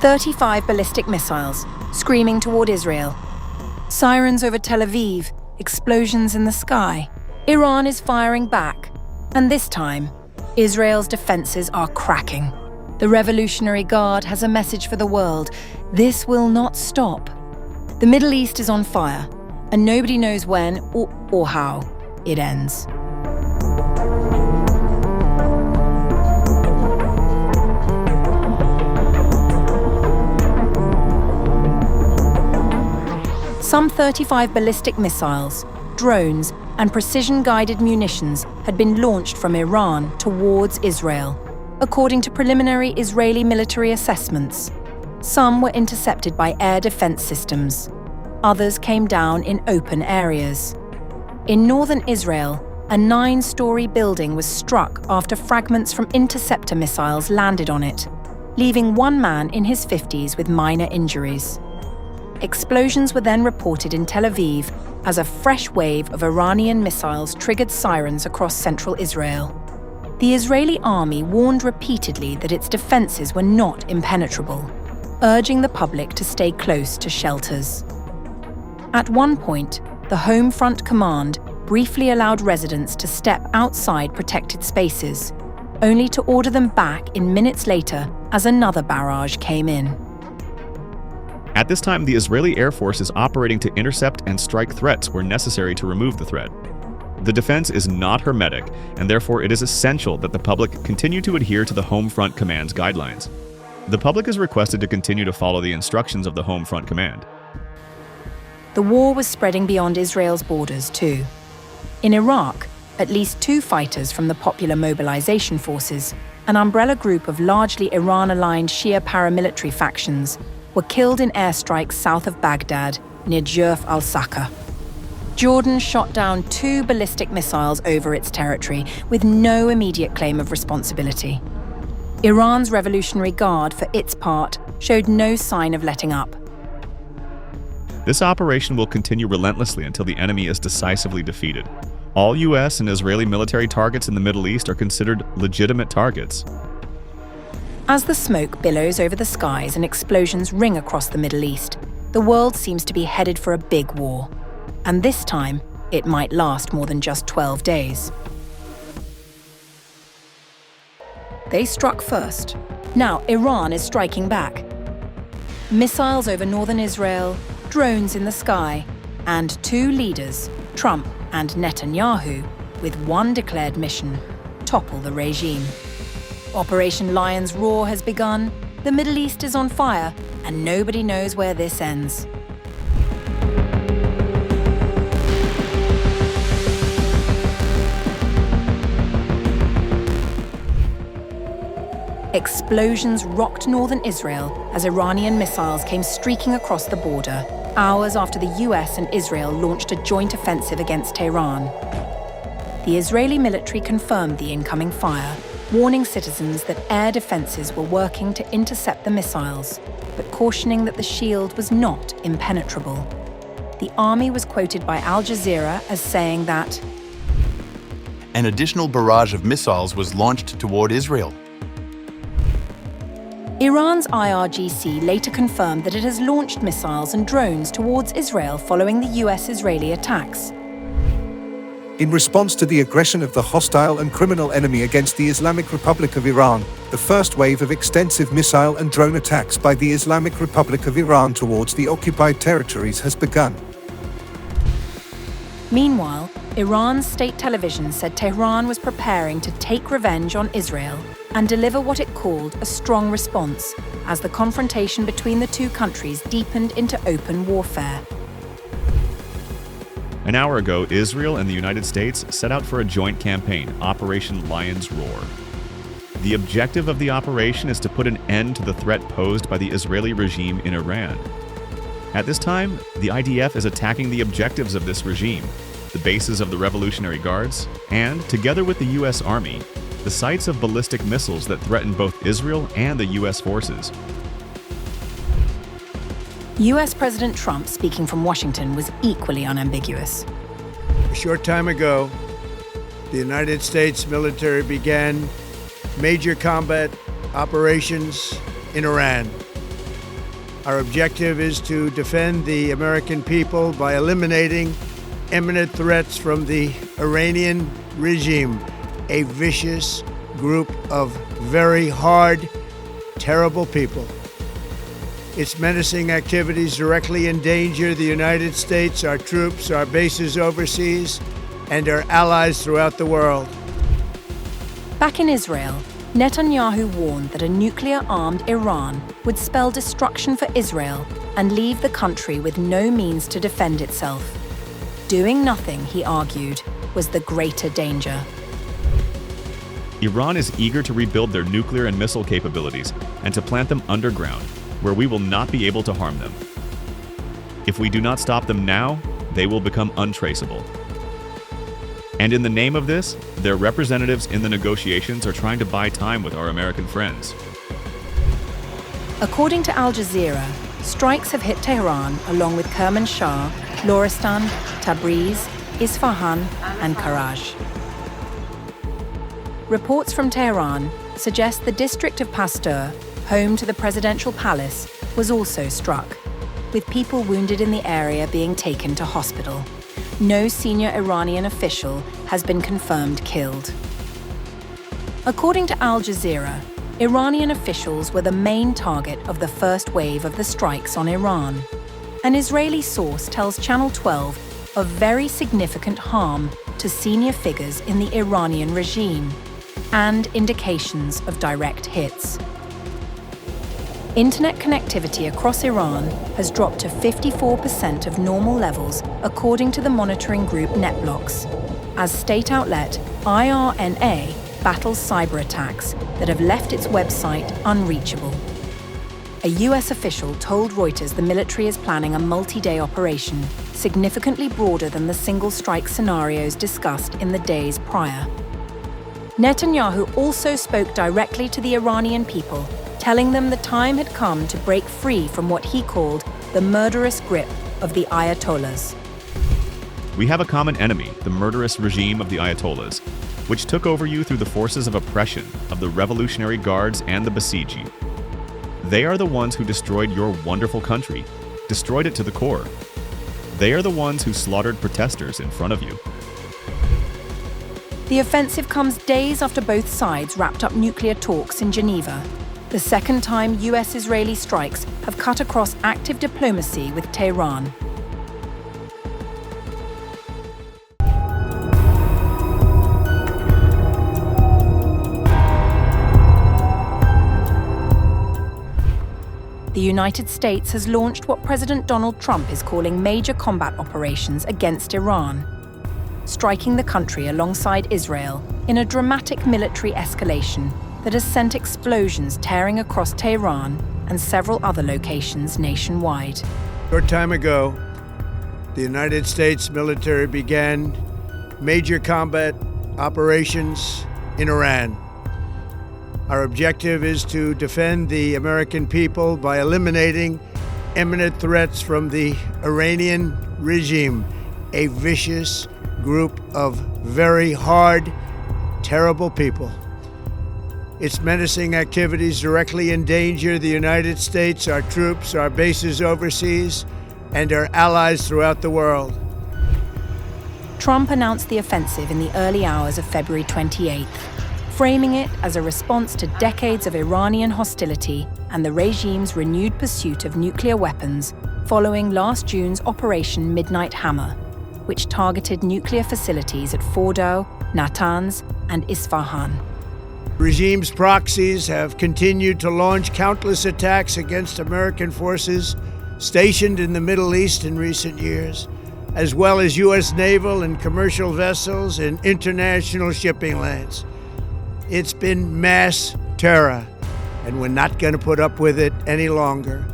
35 ballistic missiles, screaming toward Israel. Sirens over Tel Aviv, explosions in the sky. Iran is firing back, and this time, Israel's defenses are cracking. The Revolutionary Guard has a message for the world. This will not stop. The Middle East is on fire, and nobody knows when or how it ends. Some 35 ballistic missiles, drones, and precision-guided munitions had been launched from Iran towards Israel, according to preliminary Israeli military assessments. Some were intercepted by air defense systems. Others came down in open areas. In northern Israel, a 9-story building was struck after fragments from interceptor missiles landed on it, leaving one man in his 50s with minor injuries. Explosions were then reported in Tel Aviv as a fresh wave of Iranian missiles triggered sirens across central Israel. The Israeli army warned repeatedly that its defenses were not impenetrable, urging the public to stay close to shelters. At one point, the Home Front Command briefly allowed residents to step outside protected spaces, only to order them back in minutes later as another barrage came in. At this time, the Israeli Air Force is operating to intercept and strike threats where necessary to remove the threat. The defense is not hermetic, and therefore it is essential that the public continue to adhere to the Home Front Command's guidelines. The public is requested to continue to follow the instructions of the Home Front Command. The war was spreading beyond Israel's borders, too. In Iraq, at least 2 fighters from the Popular Mobilization Forces, an umbrella group of largely Iran-aligned Shia paramilitary factions, were killed in airstrikes south of Baghdad, near Jurf al-Saka. Jordan shot down 2 ballistic missiles over its territory, with no immediate claim of responsibility. Iran's Revolutionary Guard, for its part, showed no sign of letting up. This operation will continue relentlessly until the enemy is decisively defeated. All U.S. and Israeli military targets in the Middle East are considered legitimate targets. As the smoke billows over the skies and explosions ring across the Middle East, the world seems to be headed for a big war. And this time, it might last more than just 12 days. They struck first. Now Iran is striking back. Missiles over northern Israel, drones in the sky, and 2 leaders, Trump and Netanyahu, with one declared mission: topple the regime. Operation Lion's Roar has begun, the Middle East is on fire, and nobody knows where this ends. Explosions rocked northern Israel as Iranian missiles came streaking across the border, hours after the US and Israel launched a joint offensive against Tehran. The Israeli military confirmed the incoming fire, warning citizens that air defenses were working to intercept the missiles, but cautioning that the shield was not impenetrable. The army was quoted by Al Jazeera as saying that an additional barrage of missiles was launched toward Israel. Iran's IRGC later confirmed that it has launched missiles and drones towards Israel following the US-Israeli attacks. In response to the aggression of the hostile and criminal enemy against the Islamic Republic of Iran, the first wave of extensive missile and drone attacks by the Islamic Republic of Iran towards the occupied territories has begun. Meanwhile, Iran's state television said Tehran was preparing to take revenge on Israel and deliver what it called a strong response as the confrontation between the 2 countries deepened into open warfare. An hour ago, Israel and the United States set out for a joint campaign, Operation Lion's Roar. The objective of the operation is to put an end to the threat posed by the Israeli regime in Iran. At this time, the IDF is attacking the objectives of this regime, the bases of the Revolutionary Guards, and, together with the U.S. Army, the sites of ballistic missiles that threaten both Israel and the U.S. forces. US President Trump, speaking from Washington, was equally unambiguous. A short time ago, the United States military began major combat operations in Iran. Our objective is to defend the American people by eliminating imminent threats from the Iranian regime, a vicious group of very hard, terrible people. Its menacing activities directly endanger the United States, our troops, our bases overseas, and our allies throughout the world. Back in Israel, Netanyahu warned that a nuclear-armed Iran would spell destruction for Israel and leave the country with no means to defend itself. Doing nothing, he argued, was the greater danger. Iran is eager to rebuild their nuclear and missile capabilities and to plant them underground, where we will not be able to harm them. If we do not stop them now, they will become untraceable. And in the name of this, their representatives in the negotiations are trying to buy time with our American friends. According to Al Jazeera, strikes have hit Tehran along with Kermanshah, Loristan, Tabriz, Isfahan, and Karaj. Reports from Tehran suggest the district of Pasteur, home to the presidential palace, was also struck, with people wounded in the area being taken to hospital. No senior Iranian official has been confirmed killed. According to Al Jazeera, Iranian officials were the main target of the first wave of the strikes on Iran. An Israeli source tells Channel 12 of very significant harm to senior figures in the Iranian regime and indications of direct hits. Internet connectivity across Iran has dropped to 54% of normal levels, according to the monitoring group NetBlocks, as state outlet IRNA battles cyber attacks that have left its website unreachable. A US official told Reuters the military is planning a multi-day operation, significantly broader than the single strike scenarios discussed in the days prior. Netanyahu also spoke directly to the Iranian people, telling them the time had come to break free from what he called the murderous grip of the Ayatollahs. We have a common enemy, the murderous regime of the Ayatollahs, which took over you through the forces of oppression of the Revolutionary Guards and the Basiji. They are the ones who destroyed your wonderful country, destroyed it to the core. They are the ones who slaughtered protesters in front of you. The offensive comes days after both sides wrapped up nuclear talks in Geneva, the second time US-Israeli strikes have cut across active diplomacy with Tehran. The United States has launched what President Donald Trump is calling major combat operations against Iran, striking the country alongside Israel in a dramatic military escalation that has sent explosions tearing across Tehran and several other locations nationwide. A short time ago, the United States military began major combat operations in Iran. Our objective is to defend the American people by eliminating imminent threats from the Iranian regime, a vicious group of very hard, terrible people. Its menacing activities directly endanger the United States, our troops, our bases overseas, and our allies throughout the world. Trump announced the offensive in the early hours of February 28th, framing it as a response to decades of Iranian hostility and the regime's renewed pursuit of nuclear weapons following last June's Operation Midnight Hammer, which targeted nuclear facilities at Fordow, Natanz, and Isfahan. The regime's proxies have continued to launch countless attacks against American forces stationed in the Middle East in recent years, as well as U.S. naval and commercial vessels in international shipping lanes. It's been mass terror, and we're not going to put up with it any longer.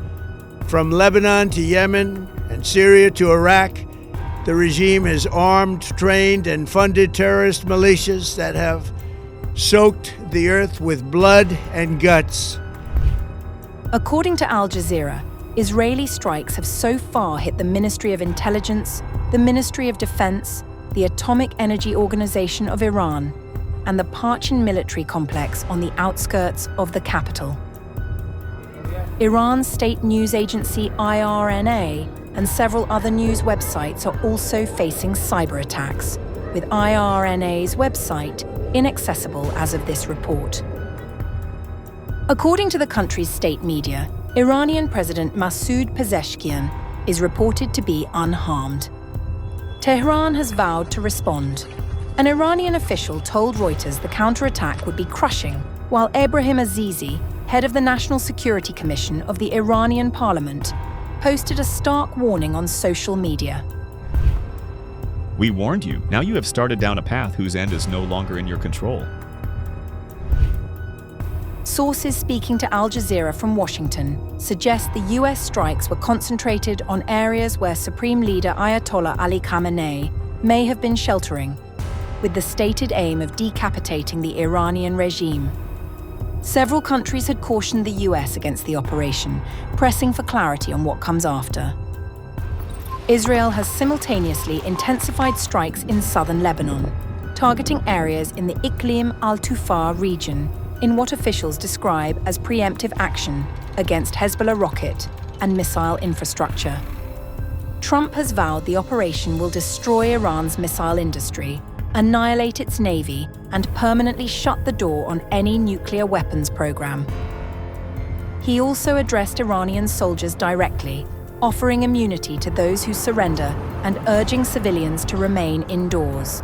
From Lebanon to Yemen and Syria to Iraq, the regime has armed, trained, and funded terrorist militias that have soaked the earth with blood and guts. According to Al Jazeera, Israeli strikes have so far hit the Ministry of Intelligence, the Ministry of Defense, the Atomic Energy Organization of Iran, and the Parchin military complex on the outskirts of the capital. Iran's state news agency IRNA and several other news websites are also facing cyber attacks, with IRNA's website inaccessible as of this report. According to the country's state media, Iranian President Masoud Pezeshkian is reported to be unharmed. Tehran has vowed to respond. An Iranian official told Reuters the counterattack would be crushing, while Ebrahim Azizi, head of the National Security Commission of the Iranian parliament, posted a stark warning on social media. We warned you. Now you have started down a path whose end is no longer in your control. Sources speaking to Al Jazeera from Washington suggest the US strikes were concentrated on areas where Supreme Leader Ayatollah Ali Khamenei may have been sheltering, with the stated aim of decapitating the Iranian regime. Several countries had cautioned the US against the operation, pressing for clarity on what comes after. Israel has simultaneously intensified strikes in southern Lebanon, targeting areas in the Iqlim al-Tufar region in what officials describe as preemptive action against Hezbollah rocket and missile infrastructure. Trump has vowed the operation will destroy Iran's missile industry, annihilate its navy, and permanently shut the door on any nuclear weapons program. He also addressed Iranian soldiers directly, offering immunity to those who surrender and urging civilians to remain indoors.